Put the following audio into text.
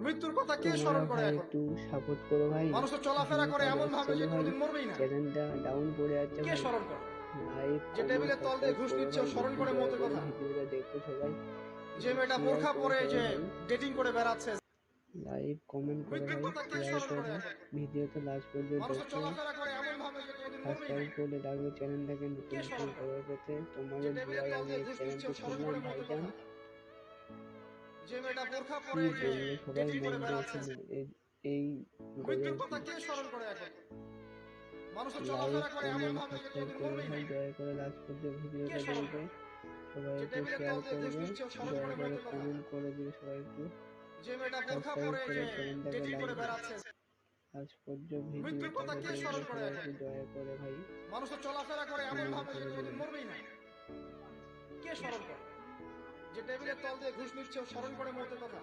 মৃত্যুর কথা কে তোমরা স্মরণ করে ভাই এখন? একটু সাপোর্ট করো ভাই। মানুষ তো চলাফেরা করে এমন ভাবে যে ভাই কোনোদিন মরবেই না। চ্যানেলটা ডাউন পড়ে যাচ্ছে কে ভাই। স্মরণ করে? লাইক যে কমেন্ট টেবিলের তল দিয়ে সাবস্ক্রাইব ঘুষ করো নিচ্ছে ভাই, ও স্মরণ একটু করে দয়া মতের করে কথা? ভিডিওটা দেখো সবাই, যে একটু মেয়েটা শেয়ার বোরখা করো পরে সবাই যে ভাই। ডেটিং করে বেড়াচ্ছে, লাইক কমেন্ট করো মৃত্যুর ভাই, কথা কে শেয়ার স্মরণ করে করো, এখন? ভিডিওতে লাস্ট পর্যন্ত মানুষ তো দেখো। চলাফেরা করে এমন ভাবে যে কোনোদিন মরবেই না। সাবস্ক্রাইব করলে রাখবে চ্যানেলটাকে নতুন কে নতুন স্মরণ করে? খবর পেতে। যে তোমাদের টেবিলের দোয়ায় তল আমি দিয়ে এই ঘুষ নিচ্ছে চ্যানেলটি ও স্মরণ খুললাম করে মতের ভাইজান। কথা? যে মেয়েটা বোরখা কি পরে যে বলবো সবাই ডেটিং মন করে দিয়ে বেড়াচ্ছে, শোনো, এই মৃত্যুর গরুর কথা কে স্মরণ করে এখন? মানুষ তো লাইক চলাফেরা করে এমন কমেন্ট ভাবে যে সাবস্ক্রাইব কোনোদিন করো মরবেই না। ভাই, দয়া করে লাস্ট পর্যন্ত কে ভিডিওটা স্মরণ দেখবে। করে? সবাই যে একটু টেবিলের শেয়ার তল দিয়ে ঘুষ করবে, নিচ্ছে ও স্মরণ দয়া করে করে মতের কথা? কমেন্ট করে দিবে সবাই একটু। যে মেয়েটা বোরখা সাবস্ক্রাইব পরে করে যে চ্যানেলটাকে ডেটিং করে লাইক বেড়াচ্ছে, লাস্ট পর্যন্ত মৃত্যুর কথা ভিডিওটাকে কে দেখবে স্মরণ করে সবাই এখন? একটু দয়া করে ভাই, মানুষ তো চলাফেরা করে এমন কমেন্ট ভাবে যে করে কোনোদিন দিবে। মরবেই না। কে স্মরণ করে? যে টেবিলের তল দিয়ে ঘুষ নিচ্ছে ও স্মরণ করে মতের কথা?